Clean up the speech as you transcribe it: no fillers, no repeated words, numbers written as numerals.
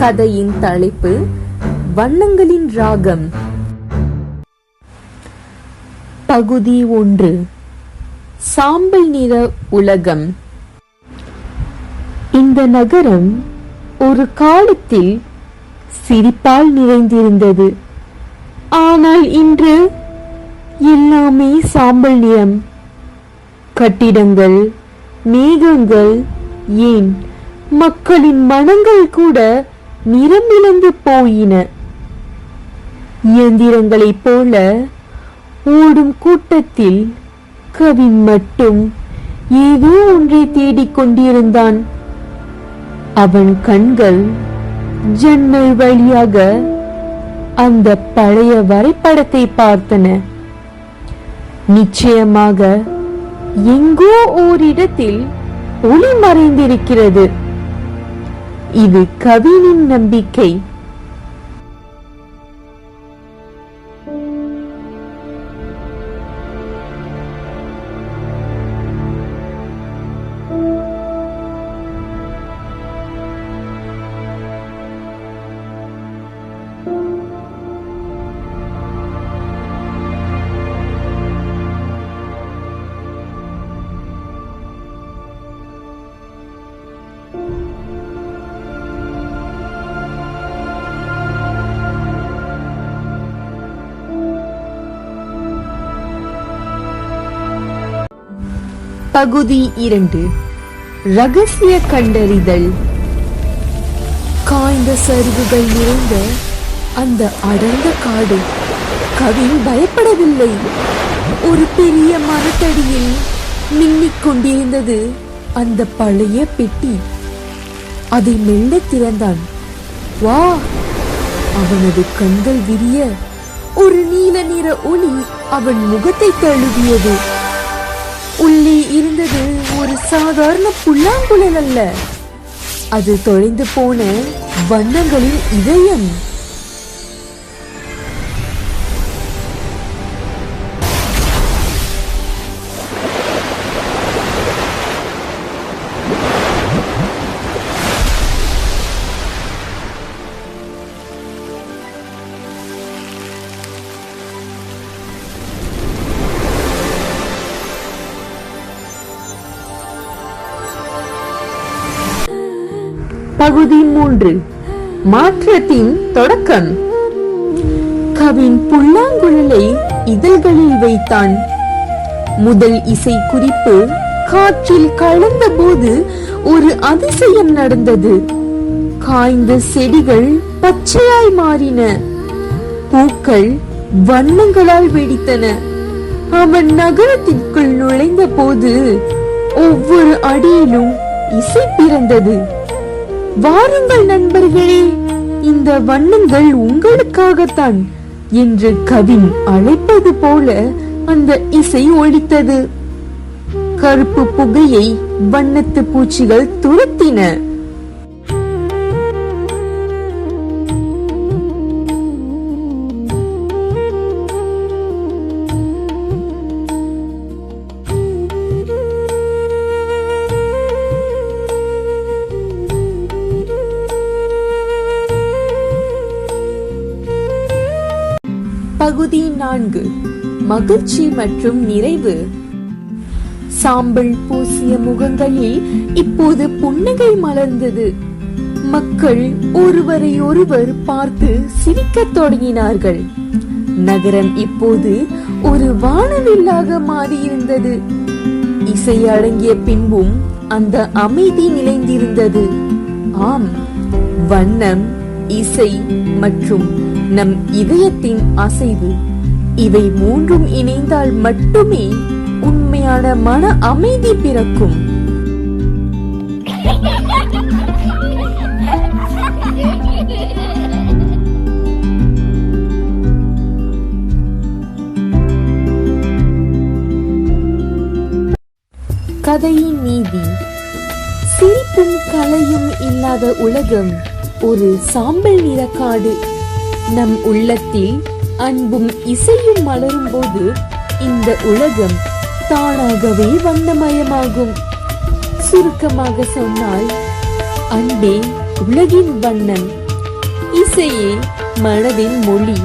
கதையின் தலைப்பு வண்ணங்களின் ராகம். பகுதி 1. சாம்பல் நிற உலகம். இந்த நகரம் ஒரு காலத்தில் சிரிப்பால் நிறைந்திருந்தது. ஆனால் இன்று எல்லாமே சாம்பல் நிறம். கட்டிடங்கள், மேகங்கள், ஏன் மக்களின் மனங்கள் கூட நிறமிழந்து போயின. இயந்திரங்களைப் போல ஓடும் கூட்டத்தில் கவின் மட்டும் ஏதோ ஒன்றை தேடிக் கொண்டிருந்தான். அவன் கண்கள் ஜன்னல் வழியாக அந்த பழைய வரைபடத்தை பார்த்தன. நிச்சயமாக எங்கோ ஓரிடத்தில் ஒளி மறைந்திருக்கிறது. இது கவினின் நம்பிக்கை. பகுதி 2. ரகசிய கண்டறிதல். காய்ந்த சரிவுகள் நிறைந்த அந்த அடர்ந்த காடு. கவின் பயப்படவில்லை. ஒரு பெரிய மரத்தடியில் மின்னிக் கொண்டிருந்தது அந்த பழைய பெட்டி. அதை மெல்ல திறந்தான். வா! அவனது கண்கள் விரிய ஒரு நீல நிற ஒளி அவன் முகத்தை தழுவியது. உள்ளே இருந்தது ஒரு சாதாரண புல்லாங்குழல் அல்ல, அது தொலைந்து போன வண்ணங்களின் இதயம். பகுதி 3. மாற்றத்தின் தொடக்கம். கவின் புல்லாங்குழலை இதழ்களில் வைத்தான். முதல் இசை குறிப்பு காற்றில் கலந்த போது ஒரு அதிசயம் நடந்தது. காய்ந்த செடிகள் பச்சையாய் மாறின. பூக்கள் வண்ணங்களால் வெடித்தன. அவன் நகரத்திற்குள் நுழைந்த போது ஒவ்வொரு அடியிலும் இசை பிறந்தது. வாருங்கள் நண்பர்களே, இந்த வண்ணங்கள் உங்களுக்காகத்தான் என்று கவின் அழைப்பது போல அந்த இசை ஒலித்தது. கருப்பு புகையை வண்ணத்து பூச்சிகள் துரத்தின. பகுதி 4. மகிழ்ச்சி மற்றும் நிறைவு. சாம்பல் பூசிய முகங்களில் இப்போது புன்னகை மலர்ந்தது. மக்கள் ஒருவரை ஒருவர் பார்த்து சிரிக்கத் தொடங்கினார்கள். நகரம் இப்போது ஒரு வானவில்லாக மாறியிருந்தது. இசை அடங்கிய பின்பும் அந்த அமைதி நிலைந்திருந்தது. ஆம், வண்ணம், இசை மற்றும் நம் இதயத்தின் அசைவு, இவை மூன்றும் இணைந்தால் மட்டுமே உண்மையான மன அமைதி பிறக்கும். கதையின் நீதி. சிரிப்பும் கலையும் இல்லாத உலகம் ஒரு சாம்பல் நிற காடு. நம் உள்ளத்தில் அன்பும் இசையும் மலரும் போது இந்த உலகம் தானாகவே வண்ணமயமாகும். சுருக்கமாக சொன்னால், அன்பே உலகின் வண்ணம், இசையே மனதின் மொழி.